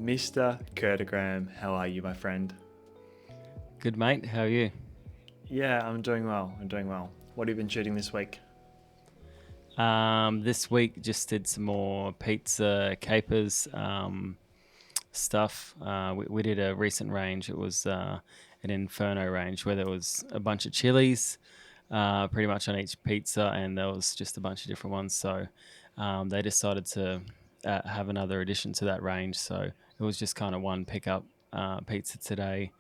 Mr. Kurtogram, how are you, my friend? Good, mate. How are you? Yeah, I'm doing well. What have you been shooting this week? This week just did some more pizza capers stuff. We did a recent range. It was an Inferno range where there was a bunch of chilies pretty much on each pizza, and there was just a bunch of different ones. So they decided to have another addition to that range. So it was just kind of one pickup pizza today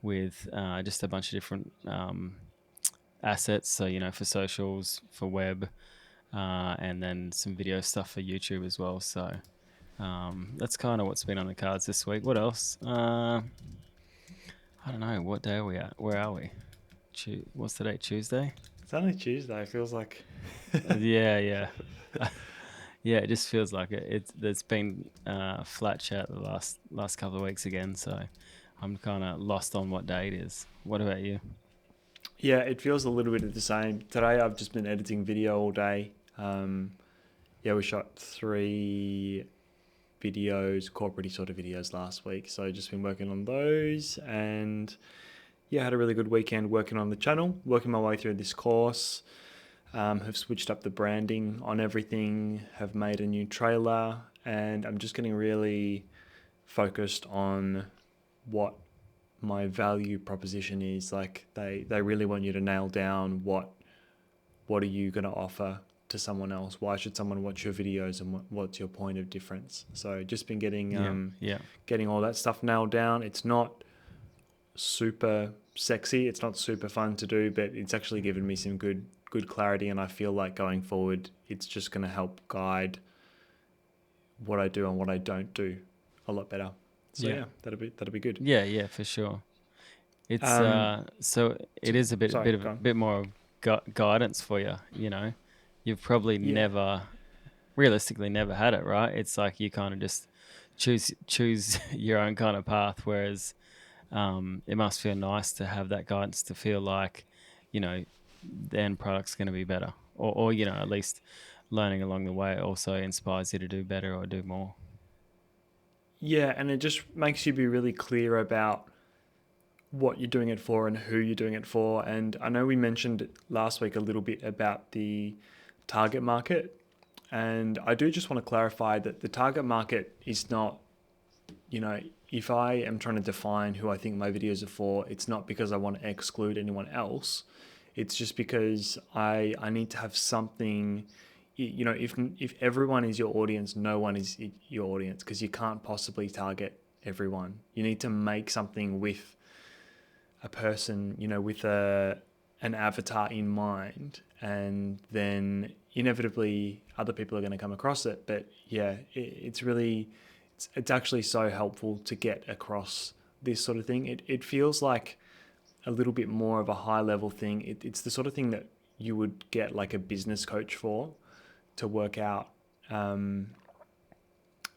with just a bunch of different assets. So, for socials, for web, and then some video stuff for YouTube as well. So that's kind of what's been on the cards this week. What else? I don't know. What day are we at? Where are we? What's the date? Tuesday? It's only Tuesday, it feels like. Yeah. Yeah, it just feels like it. There's been flat chat the last couple of weeks again, so I'm kind of lost on what day it is. What about you? Yeah, it feels a little bit of the same. Today I've just been editing video all day. We shot 3 corporate sort of videos last week. So just been working on those, and yeah, had a really good weekend working on the channel, working my way through this course. Have switched up the branding on everything, have made a new trailer, and I'm just getting really focused on what my value proposition is. Like they really want you to nail down what are you going to offer to someone else? Why should someone watch your videos, and what's your point of difference? So just been getting getting all that stuff nailed down. It's not super sexy, it's not super fun to do, but it's actually given me some good clarity, and I feel like going forward it's just going to help guide what I do and what I don't do a lot better. So yeah, that'll be good. Yeah, for sure. It's so it is a bit more guidance for you. You've probably realistically never had it, right? It's like you kind of just choose your own kind of path, whereas it must feel nice to have that guidance, to feel like the end product's going to be better, or at least learning along the way also inspires you to do better or do more. Yeah, and it just makes you be really clear about what you're doing it for and who you're doing it for. And I know we mentioned last week a little bit about the target market, and I do just want to clarify that the target market is not, if I am trying to define who I think my videos are for, it's not because I want to exclude anyone else. It's just because I need to have something. If everyone is your audience, no one is your audience, because you can't possibly target everyone. You need to make something with a person, with an avatar in mind, and then inevitably other people are going to come across it. But yeah, it's actually so helpful to get across this sort of thing. It feels like a little bit more of a high level thing. It's the sort of thing that you would get like a business coach for, to work out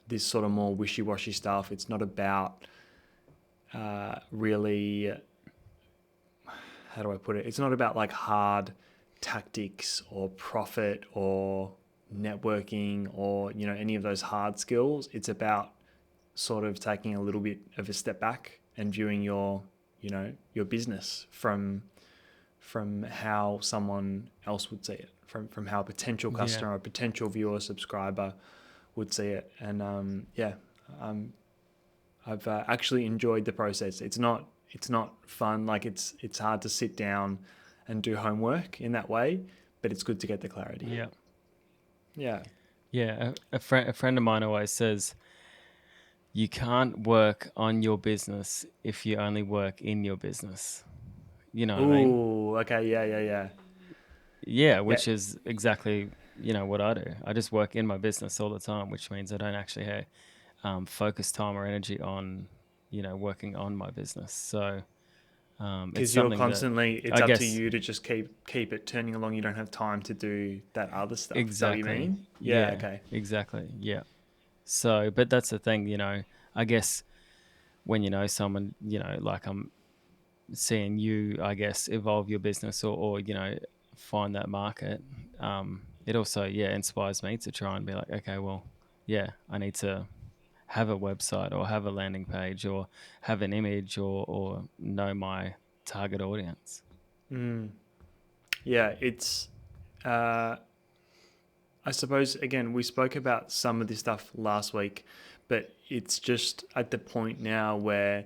this sort of more wishy-washy stuff. It's not about really, how do I put it? It's not about like hard tactics or profit or networking or, any of those hard skills. It's about sort of taking a little bit of a step back and viewing your business from how someone else would see it, from how a potential customer or potential viewer, subscriber would see it. And I've actually enjoyed the process. It's not fun. Like it's hard to sit down and do homework in that way, but it's good to get the clarity. A friend of mine always says, you can't work on your business if you only work in your business. You know what I mean? Ooh, okay, yeah. Yeah, which is exactly, what I do. I just work in my business all the time, which means I don't actually focus time or energy on, working on my business. So because you're constantly, it's up to you to just keep it turning along. You don't have time to do that other stuff. Exactly. Is that what you mean? Yeah, okay. Exactly. Yeah. So, but that's the thing, I guess when you know someone, like seeing you, I guess, evolve your business, or find that market. It also, yeah, inspires me to try and be like, okay, well, yeah, I need to have a website or have a landing page or have an image, or know my target audience. Mm. Yeah, it's. Uh, I suppose again we spoke about some of this stuff last week, but it's just at the point now where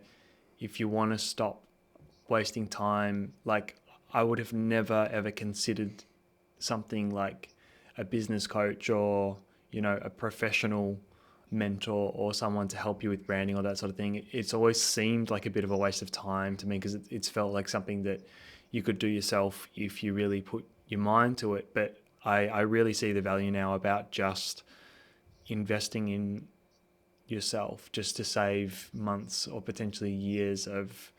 if you want to stop wasting time, like I would have never ever considered something like a business coach or a professional mentor or someone to help you with branding or that sort of thing. It's always seemed like a bit of a waste of time to me because it's felt like something that you could do yourself if you really put your mind to it. But I really see the value now about just investing in yourself just to save months or potentially years of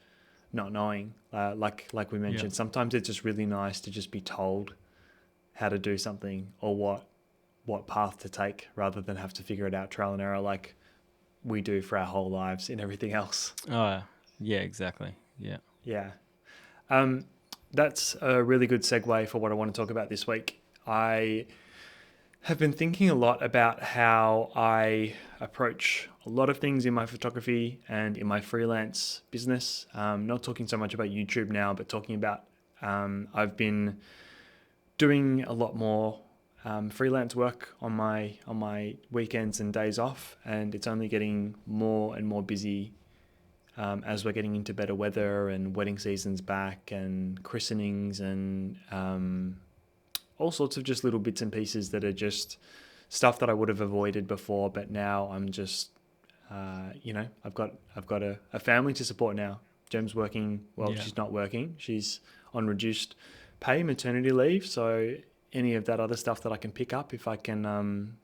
not knowing. Like we Yeah. mentioned, sometimes it's just really nice to just be told how to do something or what path to take rather than have to figure it out trial and error like we do for our whole lives in everything else. Oh, yeah, exactly. Yeah. Yeah. Um, that's a really good segue for what I want to talk about this week. I have been thinking a lot about how I approach a lot of things in my photography and in my freelance business. Not talking so much about YouTube now, but talking about I've been doing a lot more freelance work on my weekends and days off, and it's only getting more and more busy as we're getting into better weather and wedding season's back and christenings and all sorts of just little bits and pieces that are just stuff that I would have avoided before, but now I'm just I've got a family to support now. Jem's working. Well, Yeah. she's not working. She's on reduced pay maternity leave. So any of that other stuff that I can pick up if I can,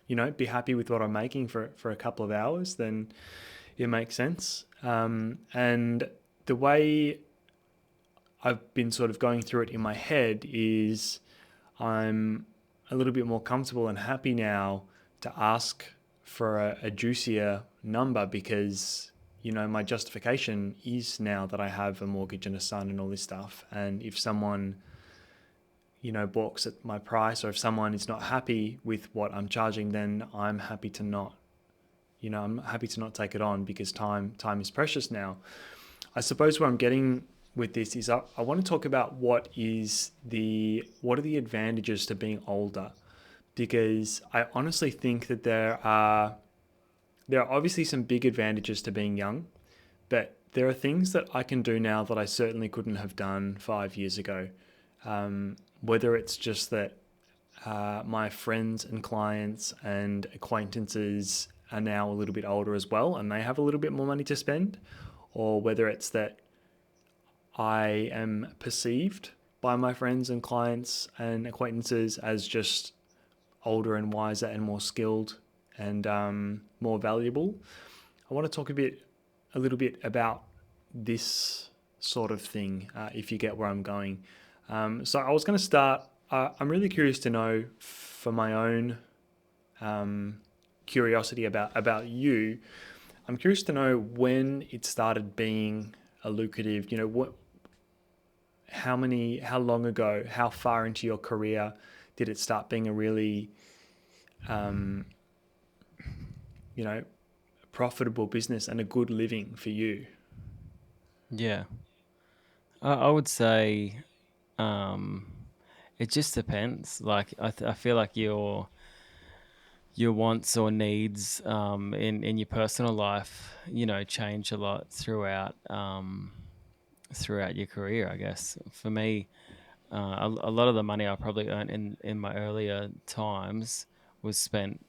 be happy with what I'm making for a couple of hours, then it makes sense. And the way I've been sort of going through it in my head is I'm a little bit more comfortable and happy now to ask for a juicier number because my justification is now that I have a mortgage and a son and all this stuff. And if someone balks at my price, or if someone is not happy with what I'm charging, then I'm happy to not take it on because time is precious now. I suppose where I'm getting with this is I want to talk about what are the advantages to being older, because I honestly think that there are obviously some big advantages to being young, but there are things that I can do now that I certainly couldn't have done 5 years ago. Whether it's just that my friends and clients and acquaintances are now a little bit older as well and they have a little bit more money to spend, or whether it's that I am perceived by my friends and clients and acquaintances as just older and wiser and more skilled and more valuable. I want to talk a little bit about this sort of thing, if you get where I'm going. So I was going to start. I'm really curious to know, for my own curiosity about you. I'm curious to know when it started being a lucrative. How long ago, how far into your career did it start being a really, um, you know, profitable business and a good living for you? Yeah. I would say, um, it just depends. Like, I feel like your wants or needs, in your personal life, change a lot throughout your career. I guess for me, a lot of the money I probably earned in my earlier times was spent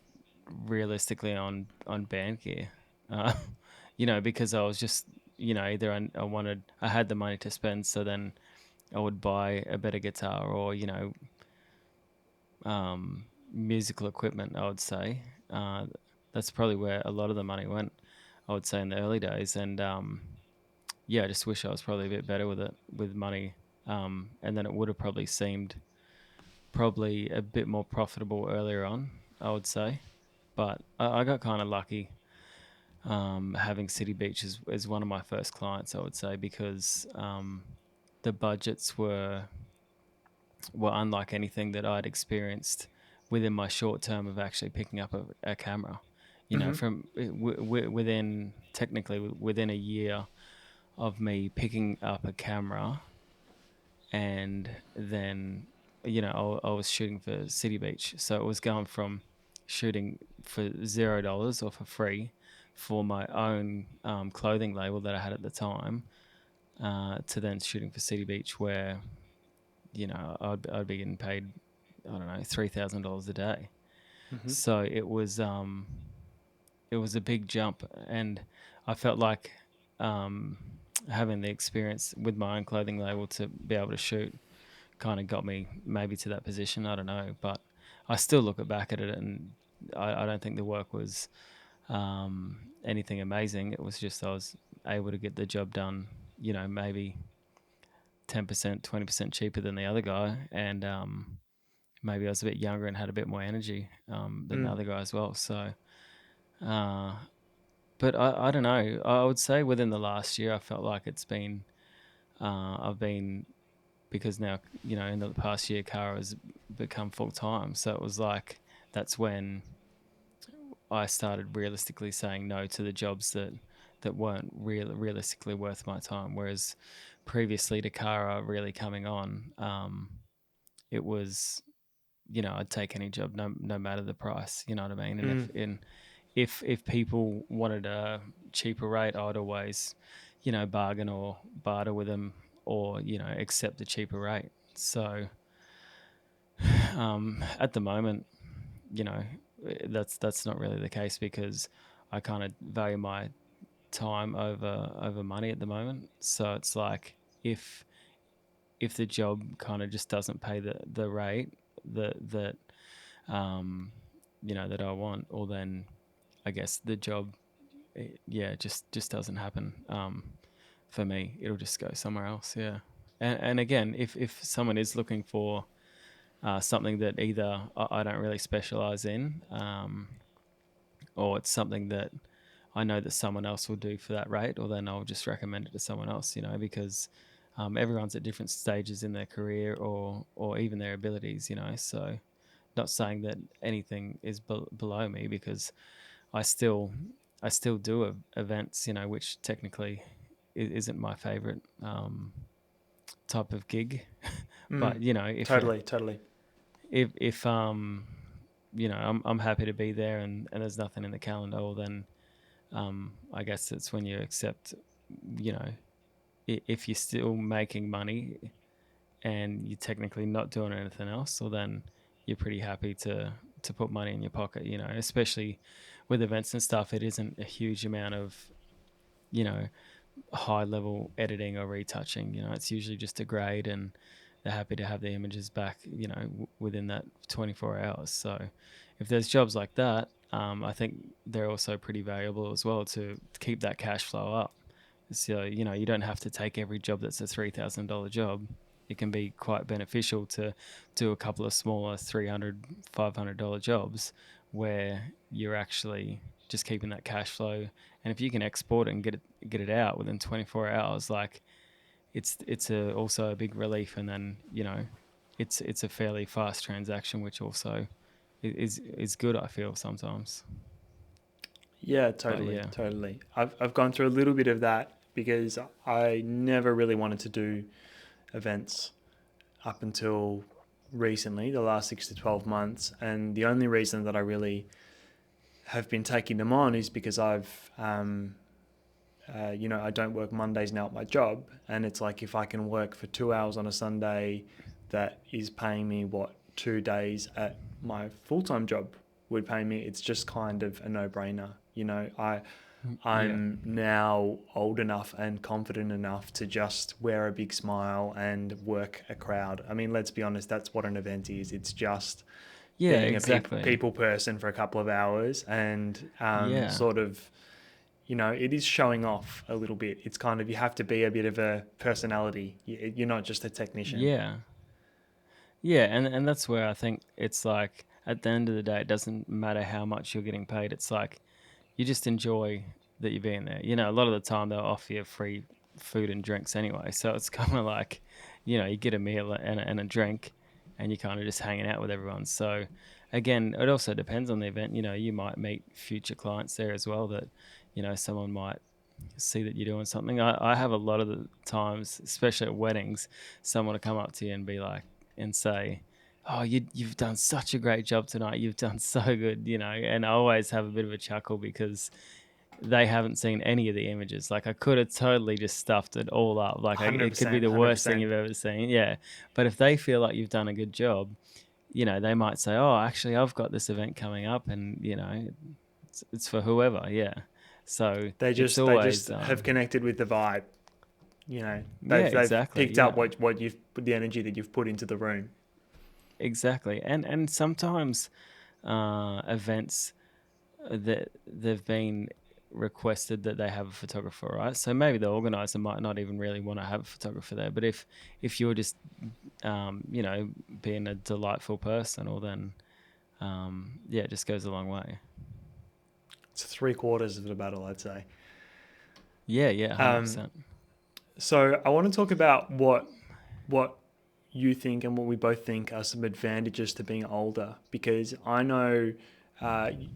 realistically on band gear. Uh, because I was just, either I had the money to spend, so then I would buy a better guitar, or musical equipment, I would say. That's probably where a lot of the money went, I would say, in the early days. And yeah, I just wish I was probably a bit better with money. And then it would have probably seemed probably a bit more profitable earlier on, I would say. But I got kind of lucky. having City Beach as one of my first clients, I would say, because the budgets were unlike anything that I'd experienced within my short term of actually picking up a camera. You know, Mm-hmm. from within technically within a year of me picking up a camera, and then I was shooting for City Beach, so it was going from shooting for $0 or for free for my own clothing label that I had at the time, to then shooting for City Beach, where I'd be getting paid, I don't know, $3,000 a day. Mm-hmm. So it was a big jump, and I felt like um, having the experience with my own clothing label to be able to shoot kind of got me maybe to that position. I don't know, but I still look back at it, and I don't think the work was anything amazing. It was just I was able to get the job done, maybe 10%, 20% cheaper than the other guy, and maybe I was a bit younger and had a bit more energy than the Mm. other guy as well. So, uh, but I don't know. I would say within the last year, I felt like I've been, because now, in the past year, Cara has become full time. So it was like, that's when I started realistically saying no to the jobs that weren't realistically worth my time. Whereas previously to Cara really coming on, it was, I'd take any job, no matter the price. You know what I mean? And Mm. if people wanted a cheaper rate, I'd always, bargain or barter with them, or accept the cheaper rate. So at the moment, you know, that's not really the case, because I kind of value my time over money at the moment. So it's like, if the job kind of just doesn't pay the rate that um that I want, or then I guess the job, yeah, just doesn't happen for me. It'll just go somewhere else. Yeah. And again, if someone is looking for something that either I don't really specialize in, or it's something that I know that someone else will do for that rate, or then I'll just recommend it to someone else, because everyone's at different stages in their career, or even their abilities, So, not saying that anything is below me, because I still I still do events, which technically isn't my favorite type of gig. Mm. But if you Totally, totally. if I'm happy to be there, and there's nothing in the calendar, well then I guess it's when you accept, you know, if you're still making money and you're technically not doing anything else, well then you're pretty happy to put money in your pocket, especially with events and stuff. It isn't a huge amount of, you know, high level editing or retouching. It's usually just a grade, and they're happy to have the images back, within that 24 hours. So if there's jobs like that, I think they're also pretty valuable as well, to keep that cash flow up. So, you don't have to take every job that's a $3,000 job. It can be quite beneficial to do a couple of smaller $300, $500 jobs, where you're actually just keeping that cash flow. And if you can export it and get it out within 24 hours, like, it's also a big relief. And then, it's a fairly fast transaction, which also is good, I feel sometimes. Yeah, But totally, yeah. totally. I've gone through a little bit of that because I never really wanted to do events up until recently, the last 6 to 12 months, and the only reason that I really have been taking them on is because I don't work Mondays now at my job, and it's like, if I can work for 2 hours on a Sunday, that is paying me what 2 days at my full time job would pay me. It's just kind of a no brainer. Yeah. I'm now old enough and confident enough to just wear a big smile and work a crowd. I mean, let's be honest, that's what an event is. It's just Yeah, being a exactly. people person for a couple of hours, and Yeah. sort of, it is showing off a little bit. It's kind of, you have to be a bit of a personality. You're not just a technician. Yeah. Yeah, and that's where I think it's like, at the end of the day, it doesn't matter how much you're getting paid. It's like, you just enjoy that you're being there. You know, a lot of the time they'll offer you free food and drinks anyway. So it's kind of like, you know, you get a meal and a drink and you're kind of just hanging out with everyone. So again, it also depends on the event. You know, you might meet future clients there as well that, you know, someone might see that you're doing something. I have a lot of the times, especially at weddings, someone will come up to you and be like, and say, "Oh, you've done such a great job tonight. You've done so good," you know. And I always have a bit of a chuckle because they haven't seen any of the images. Like I could have totally just stuffed it all up. Like it could be 100%, the worst thing 100%. you've ever seen. Yeah. But if they feel like you've done a good job, you know, they might say, "Oh, actually, I've got this event coming up, and you know, it's for whoever." Yeah. So it's They always, just have connected with the vibe. yeah, They've exactly. picked up Yeah, what you've the energy that you've put into the room. exactly. And sometimes events that they've been requested that they have a photographer, right? So maybe the organizer might not even really want to have a photographer there, but if you're just you know, being a delightful person, or then yeah, it just goes a long way. It's three-quarters of the battle, I'd say. Yeah, yeah, Um, 100%. so I want to talk about what you think and what we both think are some advantages to being older, because I know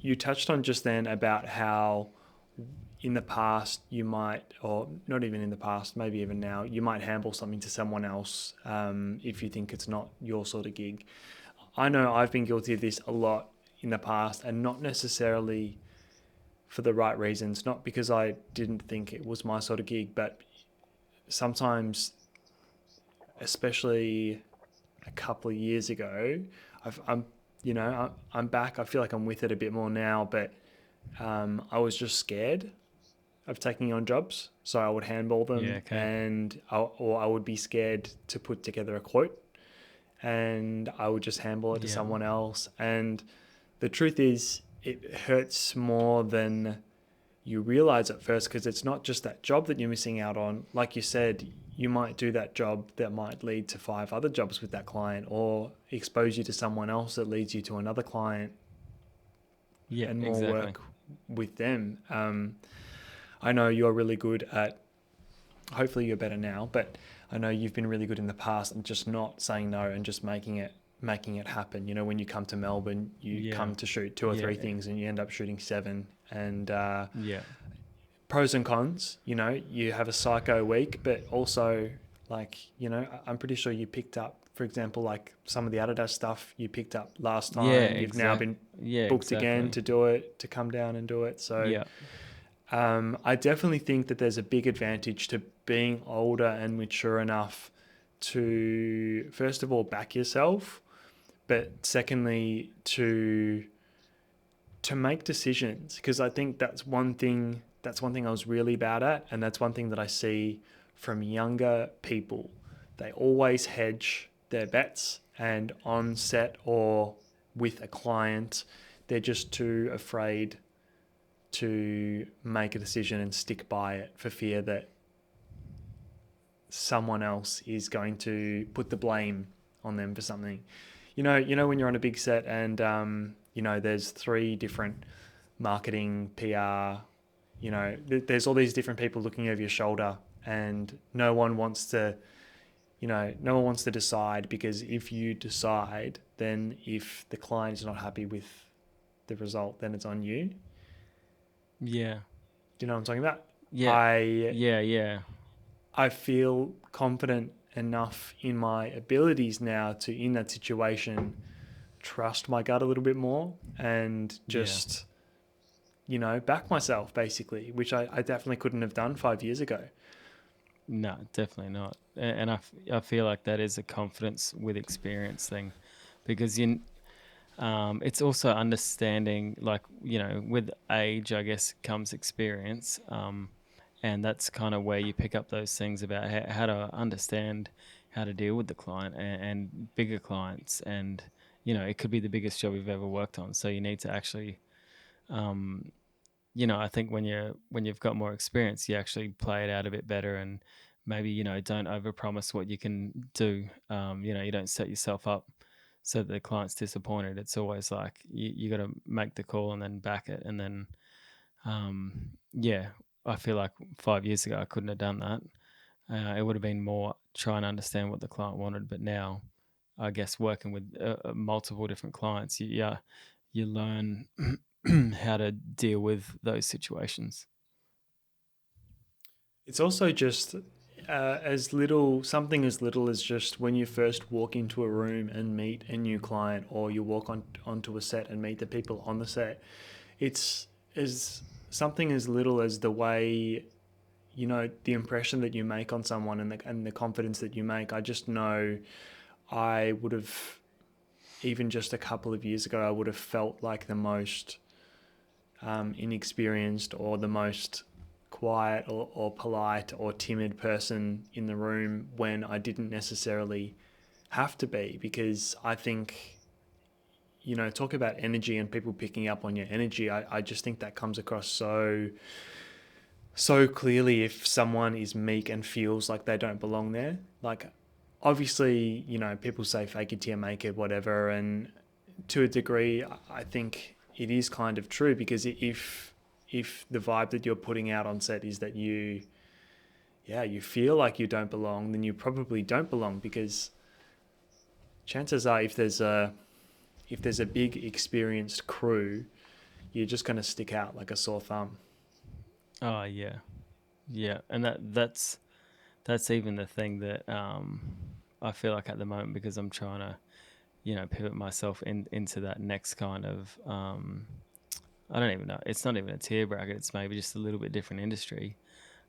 you touched on just then about how in the past you might, or not even in the past, maybe even now, you might handle something to someone else if you think it's not your sort of gig. I know I've been guilty of this a lot in the past, and not necessarily for the right reasons, not because I didn't think it was my sort of gig, but sometimes, especially a couple of years ago, I'm back. I feel like I'm with it a bit more now, but I was just scared of taking on jobs, so I would handball Yeah, them, okay. or I would be scared to put together a quote, and I would just handball it to Yeah. someone else. And the truth is, it hurts more than you realize at first, because it's not just that job that you're missing out on. Like you said, you might do that job that might lead to 5 other jobs with that client, or expose you to someone else that leads you to another client Yeah, and more exactly. work with them. I know you're really good at, hopefully you're better now, but I know you've been really good in the past and just not saying no and just making it happen. When you come to Melbourne, you Yeah. come to shoot two or Yeah. three things and you end up shooting 7. And Yeah. pros and cons, you have a psycho week, but also, like, I'm pretty sure you picked up, for example, like some of the Adidas stuff you picked up last Yeah, time. You've now been yeah, booked again exactly. to do it, to come down and do it. So Yeah. I definitely think that there's a big advantage to being older and mature enough to, first of all, back yourself, but secondly, to make decisions, because I think that's one thing I was really bad at, and that's one thing that I see from younger people. They always hedge their bets, and on set or with a client, they're just too afraid to make a decision and stick by it for fear that someone else is going to put the blame on them for something. When you're on a big set and there's 3 different marketing, PR, there's all these different people looking over your shoulder, and no one wants to decide, because if you decide, then if the client is not happy with the result, then it's on you. Yeah. Do you know what I'm talking about? Yeah. I Yeah. Yeah. I feel confident enough in my abilities now to, in that situation, trust my gut a little bit more and Yeah. just, back myself, basically, which I definitely couldn't have done 5 years ago. No, definitely not. And I feel like that is a confidence with experience thing, because it's also understanding, like, you know, with age, I guess, comes experience. And that's kind of where you pick up those things about how to understand how to deal with the client, and bigger clients. And, you know, it could be the biggest job you've ever worked on. So you need to actually, um, you know, I think when you've got more experience, you actually play it out a bit better, and maybe, you know, don't overpromise what you can do. You know, you don't set yourself up so that the client's disappointed. It's always like you got to make the call and then back it, and then Yeah, I feel like 5 years ago I couldn't have done that. It would have been more trying to understand what the client wanted. But now, I guess working with multiple different clients, you learn how to deal with those situations. It's also just something as little as just when you first walk into a room and meet a new client, or you walk onto a set and meet the people on the set. It's as something as little as the way, the impression that you make on someone, and the confidence that you make. I just know I would have, even just a couple of years ago, I would have felt like the most inexperienced, or the most quiet, or polite or timid person in the room, when I didn't necessarily have to be. Because I think, talk about energy and people picking up on your energy. I just think that comes across so clearly if someone is meek and feels like they don't belong there. Like, obviously, people say fake it till you make it, whatever. And to a degree, I think it is kind of true, because if the vibe that you're putting out on set is that you feel like you don't belong, then you probably don't belong. Because chances are, if there's a big experienced crew, you're just going to stick out like a sore thumb. Oh yeah, yeah, and that's even the thing that I feel like at the moment, because I'm trying to pivot myself into that next kind of I don't even know. It's not even a tier bracket. It's maybe just a little bit different industry.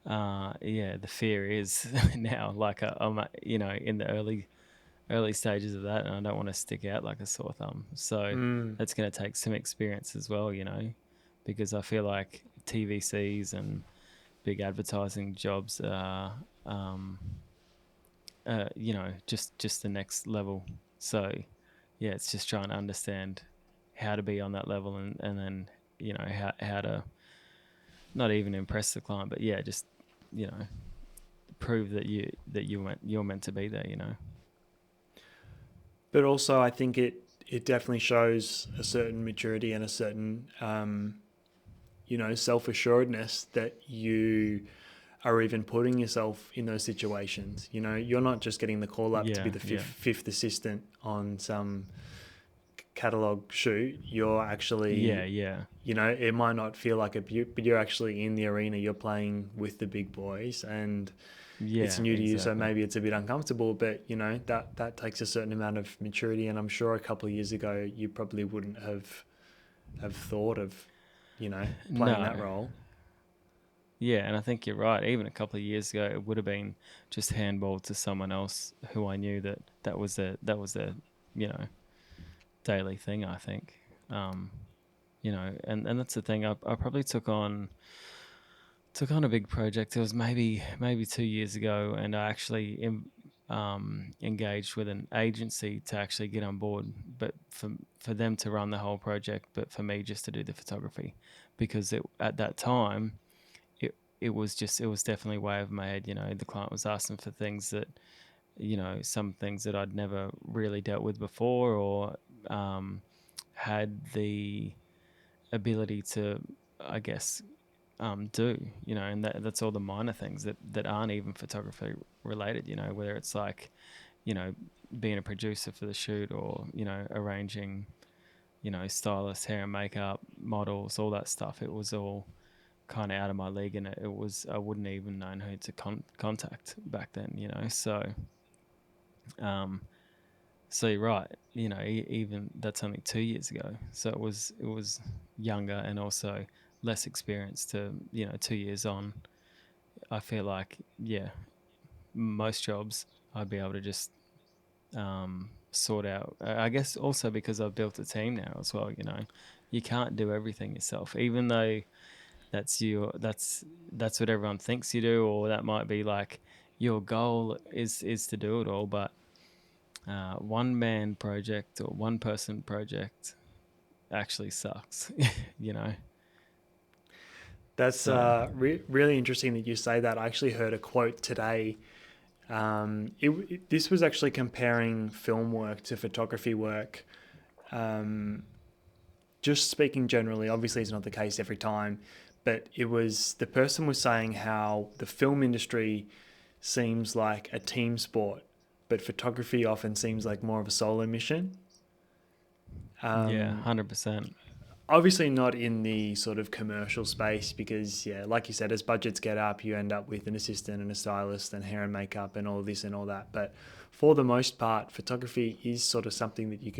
Yeah, the fear is now like I'm in the early stages of that, and I don't want to stick out like a sore thumb. So Mm. that's going to take some experience as well, because I feel like TVCs and big advertising jobs are, just the next level. So yeah, it's just trying to understand how to be on that level, and then how to not even impress the client, but yeah, just you know prove you're meant to be there. But also, I think it definitely shows a certain maturity and a certain self assuredness, that you are even putting yourself in those situations. You're not just getting the call up to be Yeah, the yeah, fifth assistant on some catalog shoot. You're yeah, actually, yeah, it might not feel like it, but you're actually in the arena. You're playing with the big boys, and it's yeah, new to you, so exactly. maybe it's a bit uncomfortable. But that takes a certain amount of maturity, and I'm sure a couple of years ago you probably wouldn't have thought of playing that No, role. yeah, and I think you're right. Even a couple of years ago, it would have been just handballed to someone else who I knew that was a you know daily thing. I think, um, and that's the thing. I probably took on a big project. It was maybe 2 years ago, and I actually engaged with an agency to actually get on board, but for them to run the whole project, but for me just to do the photography, because at that time it was definitely way over my head. The client was asking for things that some things that I'd never really dealt with before, or um, had the ability to, I guess, do, and that's all the minor things that aren't even photography related, whether it's like, you know, being a producer for the shoot, or, arranging, stylists, hair and makeup, models, all that stuff. It was all kind of out of my league, and I wouldn't even known who to contact back then, so, um, so you're right, even that's only 2 years ago. So it was younger, and also less experience to, 2 years on. I feel like, yeah, most jobs I'd be able to just sort out. I guess also because I've built a team now as well. You can't do everything yourself, even though that's what everyone thinks you do, or that might be like your goal is to do it all. But one man project or one person project actually sucks. you know. That's So really interesting that you say that. I actually heard a quote today. This was actually comparing film work to photography work. Um, just speaking generally, obviously it's not the case every time, but the person was saying how the film industry seems like a team sport, but photography often seems like more of a solo mission. Yeah, Um, 100%. Obviously not in the sort of commercial space because, yeah, like you said, as budgets get up, you end up with an assistant and a stylist and hair and makeup and all this and all that. But for the most part, photography is sort of something that you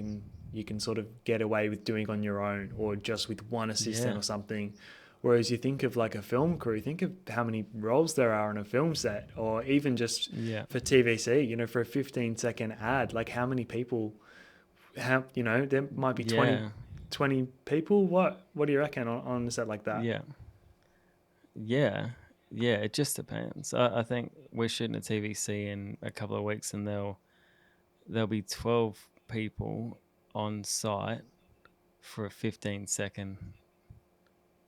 can sort of get away with doing on your own or just with one assistant Yeah, or something. Whereas you think of like a film crew, think of how many roles there are on a film set, or even just yeah, for TVC, for a 15-second ad, like how many people, there might be yeah, 20 people. What do you reckon on a set like that? yeah, yeah, yeah. It just depends. I think we're shooting a TVC in a couple of weeks, and there'll be 12 people on site for a 15-second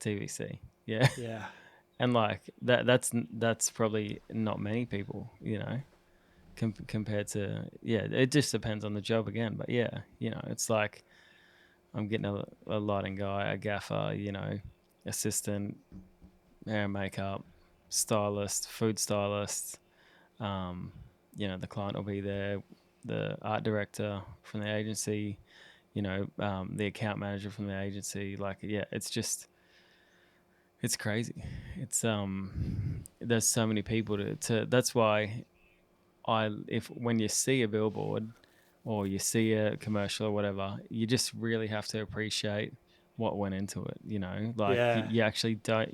TVC. Yeah, Yeah, and like that's probably not many people, compared to, yeah. It just depends on the job again, but yeah, it's like I'm getting a lighting guy, a gaffer, assistant, hair and makeup, stylist, food stylist. Um, the client will be there, the art director from the agency, the account manager from the agency. Like, yeah, it's crazy. It's there's so many people to that's why if when you see a billboard or you see a commercial or whatever, you just really have to appreciate what went into it. Like yeah, you actually don't.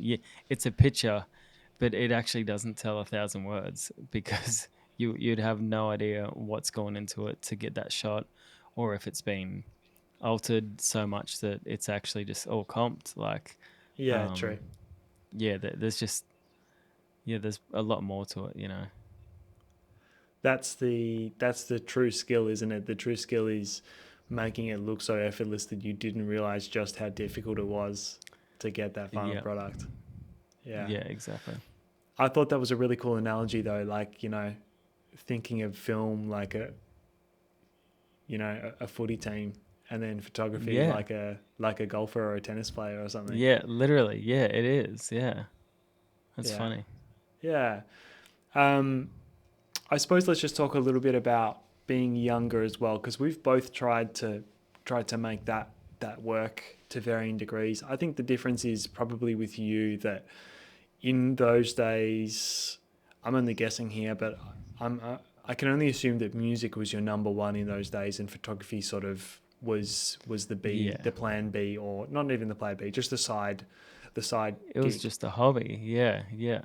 It's a picture, but it actually doesn't tell 1,000 words because you'd have no idea what's gone into it to get that shot, or if it's been altered so much that it's actually just all comped. Like, yeah. um, True. yeah, there's just there's a lot more to it. That's the true skill, isn't it? The true skill is making it look so effortless that you didn't realize just how difficult it was to get that final Yeah, product. Yeah. yeah, exactly. I thought that was a really cool analogy though, like, thinking of film like a footy team, and then photography Yeah. like a golfer or a tennis player or something. Yeah, literally. Yeah, it is. Yeah. That's Yeah. funny. Yeah. Um, I suppose let's just talk a little bit about being younger as well, because we've both tried to make that work to varying degrees. I think the difference is probably with you that in those days, I'm only guessing here, but I can only assume that music was your number one in those days, and photography sort of was the Yeah. plan B, or not even the plan B, just the side It was gig. just a hobby. Yeah. Yeah.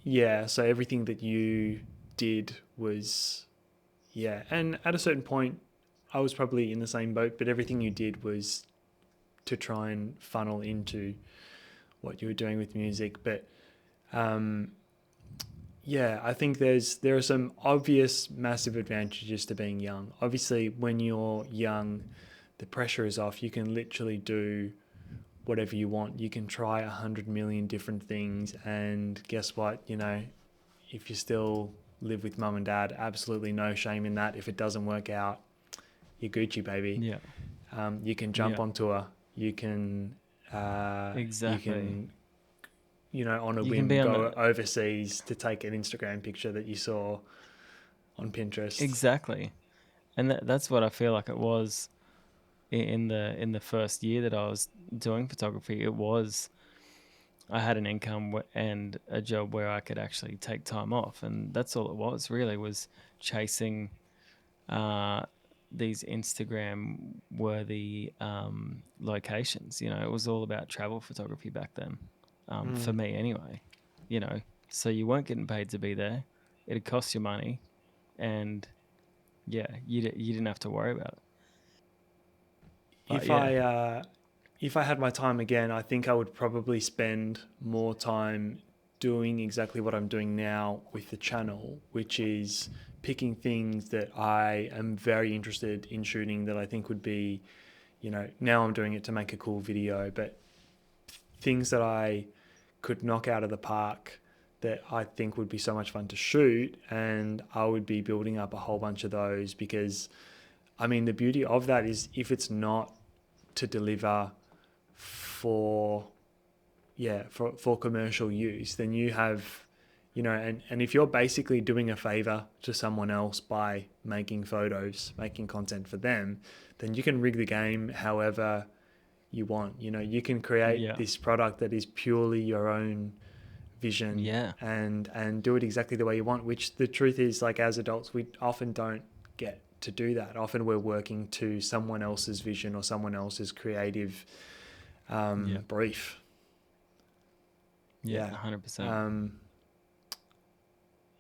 Yeah, so everything that you did was, yeah, and at a certain point, I was probably in the same boat, but everything you did was to try and funnel into what you were doing with music. But um, yeah, I think there are some obvious massive advantages to being young. Obviously, when you're young, the pressure is off. You can literally do whatever you want. You can try 100 million different things, and guess what? If you still live with mum and dad, absolutely no shame in that. If it doesn't work out, you're Gucci, baby. Yeah. You can jump Yeah. on tour. You can, you Exactly. can, on a You can whim, be on go the overseas to take an Instagram picture that you saw on Pinterest. exactly. And that's what I feel like it was in the first year that I was doing photography. It was I had an income and a job where I could actually take time off, and that's all it was really, was chasing uh, these Instagram worthy locations. It was all about travel photography back then, for Mm. me anyway. You know, so you weren't getting paid to be there. It'd cost you money, and yeah, you didn't have to worry about it. But If yeah, I uh, if I had my time again, I think I would probably spend more time doing exactly what I'm doing now with the channel, which is picking things that I am very interested in shooting that I think would be, now I'm doing it to make a cool video, but things that I could knock out of the park that I think would be so much fun to shoot, and I would be building up a whole bunch of those because, I mean, the beauty of that is if it's not to deliver for yeah, for commercial use, then you have, and if you're basically doing a favor to someone else by making photos, making content for them, then you can rig the game however you want. You can create Yeah. this product that is purely your own vision Yeah. and do it exactly the way you want, which the truth is, like, as adults, we often don't get to do that. Often we're working to someone else's vision or someone else's creative Yeah. brief. Yeah. Yeah. 100%. Um,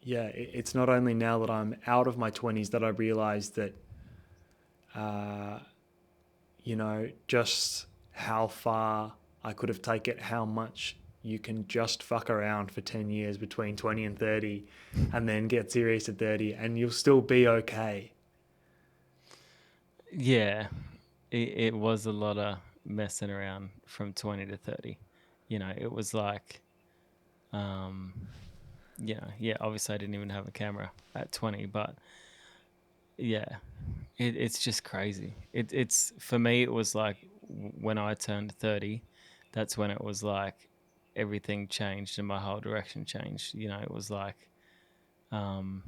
yeah, it's not only now that I'm out of my 20s that I realize that, uh, just how far I could have taken it, how much you can just fuck around for 10 years between 20 and 30 and then get serious at 30 and you'll still be okay. Yeah. It was a lot of messing around from 20 to 30. It was like, um, yeah, obviously I didn't even have a camera at 20, but yeah, it's just crazy. It's for me, it was like when I turned 30, that's when it was like everything changed and my whole direction changed. It was like, um,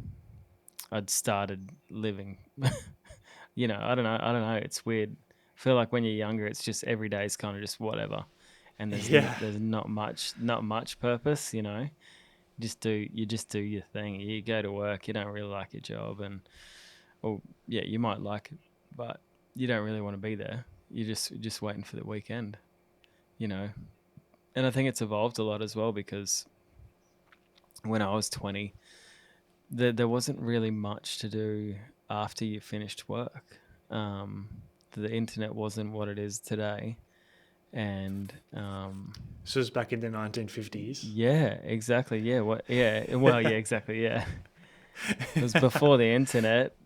I'd started living. I don't know. It's weird. I feel like when you're younger, it's just every day is kind of just whatever, and Yeah. there's not much purpose. You just do your thing. You go to work. You don't really like your job, or yeah, you might like it, but you don't really want to be there. You're just waiting for the weekend. You know, and I think it's evolved a lot as well because when I was 20, there wasn't really much to do after you finished work. Um, the internet wasn't what it is today, and This was back in the 1950s. yeah, exactly. Yeah, what? Yeah, well, yeah, exactly. Yeah, it was before the internet.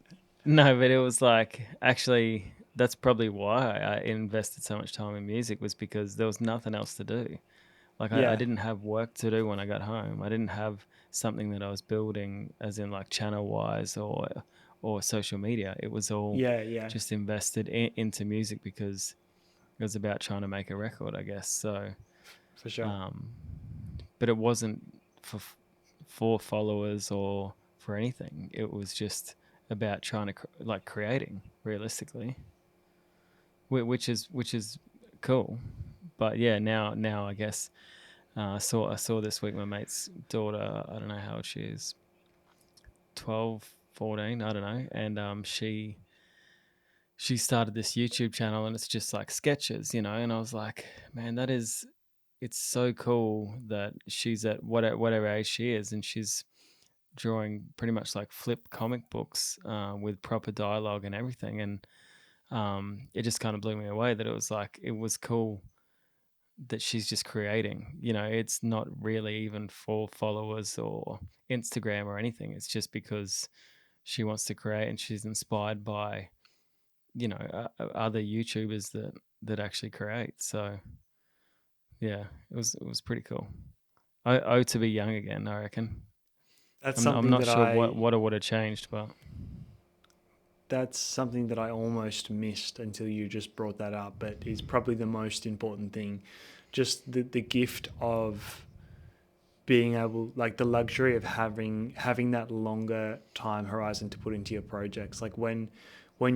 No, but it was like actually that's probably why I invested so much time in music was because there was nothing else to do. Like I Yeah. didn't have work to do when I got home. I didn't have something that I was building as in like channel wise or social media. It was all Yeah. Yeah. just invested into music because it was about trying to make a record, I guess. So, For sure. um, but it wasn't for for followers or for anything. It was just about trying to like creating realistically, which is cool. But yeah, now I guess I saw this week my mate's daughter. I don't know how old she is, 12, 14. I don't know, and she started this YouTube channel, and it's just like sketches, And I was like, man, it's so cool that she's at whatever age she is, and she's drawing pretty much like flip comic books with proper dialogue and everything, and it just kind of blew me away that it was cool that she's just creating. It's not really even for followers or Instagram or anything. It's just because she wants to create and she's inspired by, other YouTubers that actually create. So yeah, it was pretty cool. I owe to be young again, I reckon. That's I'm something not that sure I what I would have changed, but that's something that I almost missed until you just brought that up, but is probably the most important thing. Just the gift of being able, like, the luxury of having that longer time horizon to put into your projects. Like when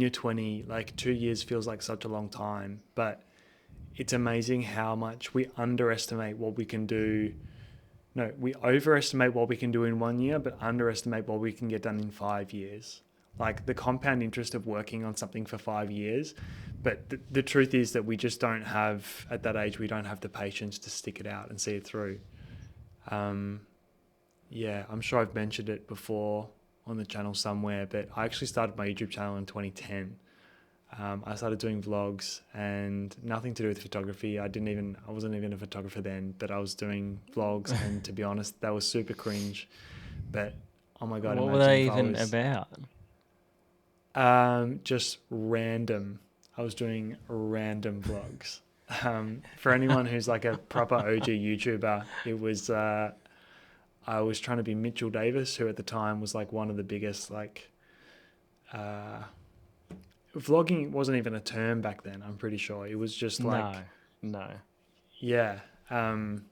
you're 20, like 2 years feels like such a long time, but it's amazing how much we underestimate what we can do. No, we overestimate what we can do in 1 year, but underestimate what we can get done in 5 years. Like the compound interest of working on something for 5 years. But the truth is that we just don't have, at that age, we don't have the patience to stick it out and see it through. Um, yeah, I'm sure I've mentioned it before on the channel somewhere, but I actually started my YouTube channel in 2010. I started doing vlogs and nothing to do with photography. I wasn't even a photographer then, but I was doing vlogs, and to be honest, that was super cringe. But oh my God, what were imagine they if I even was about? just random. I was doing random vlogs. For anyone who's like a proper OG YouTuber, I was trying to be Mitchell Davis, who at the time was like one of the biggest, like, uh, vlogging wasn't even a term back then. I'm pretty sure it was just No, like, no. yeah. Um,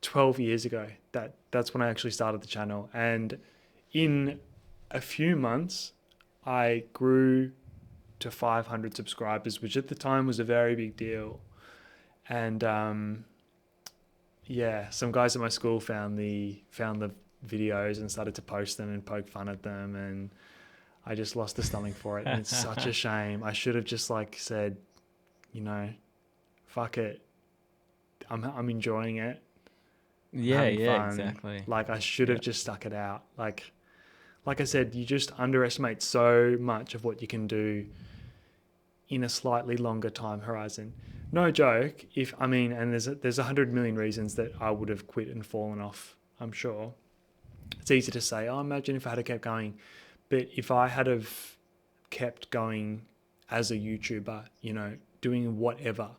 12 years ago. That's when I actually started the channel. And in a few months, I grew to 500 subscribers, which at the time was a very big deal. And some guys at my school found the videos and started to post them and poke fun at them, and I just lost the stomach for it. And it's such a shame. I should have just like said, fuck it. I'm enjoying it. Yeah, Having yeah, fun. exactly. Like I should have just stuck it out. Like I said, you just underestimate so much of what you can do in a slightly longer time horizon. No joke. And there's 100 million reasons that I would have quit and fallen off, I'm sure. It's easy to say, imagine if I had kept going. But if I had have kept going as a YouTuber, doing whatever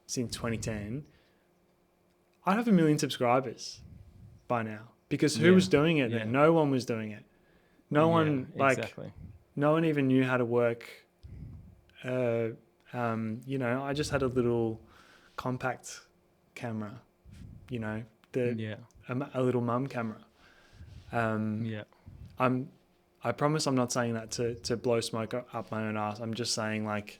since 2010, I'd have 1 million subscribers by now. Because who was doing it then? No one was doing it. No one, exactly. No one even knew how to work. I just had a little compact camera, a little mum camera. I promise I'm not saying that to blow smoke up my own ass. I'm just saying, like,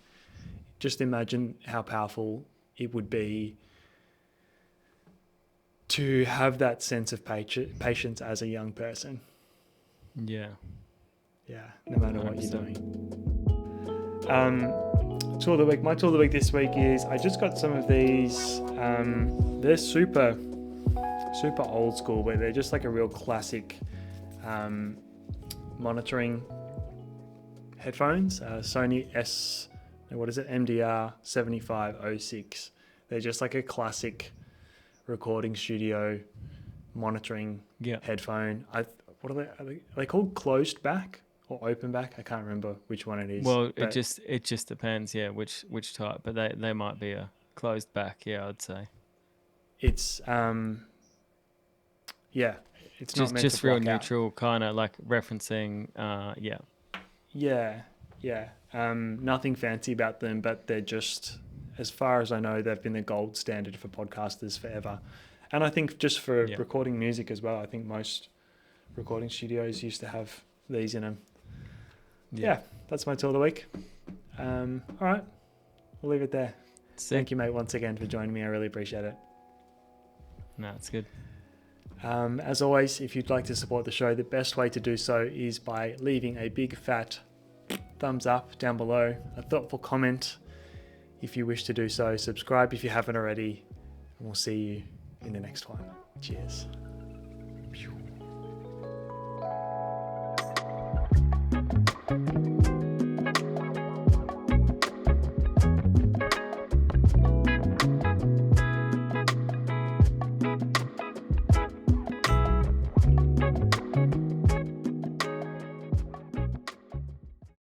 just imagine how powerful it would be to have that sense of patience as a young person. Yeah. Yeah, no matter 100%. What you're doing. Tool of the week. My tool of the week this week is I just got some of these. They're super old school, but they're just like a real classic monitoring headphones. Sony MDR 7506. They're just like a classic recording studio monitoring headphone. What are they called? Closed back or open back? I can't remember which one it is. Well, it just depends, which type. But they might be a closed back, I'd say. It's it's just not meant just to real block out. neutral, kind of like referencing. Nothing fancy about them, but they're just, as far as I know, they've been the gold standard for podcasters forever. And I think just for recording music as well, I think most recording studios used to have these in them. Yeah, that's my tool of the week. All right, we'll leave it there. Thank you, mate, once again for joining me. I really appreciate it. No, it's good. As always, if you'd like to support the show, the best way to do so is by leaving a big fat thumbs up down below, a thoughtful comment if you wish to do so, subscribe if you haven't already, and we'll see you in the next one. Cheers.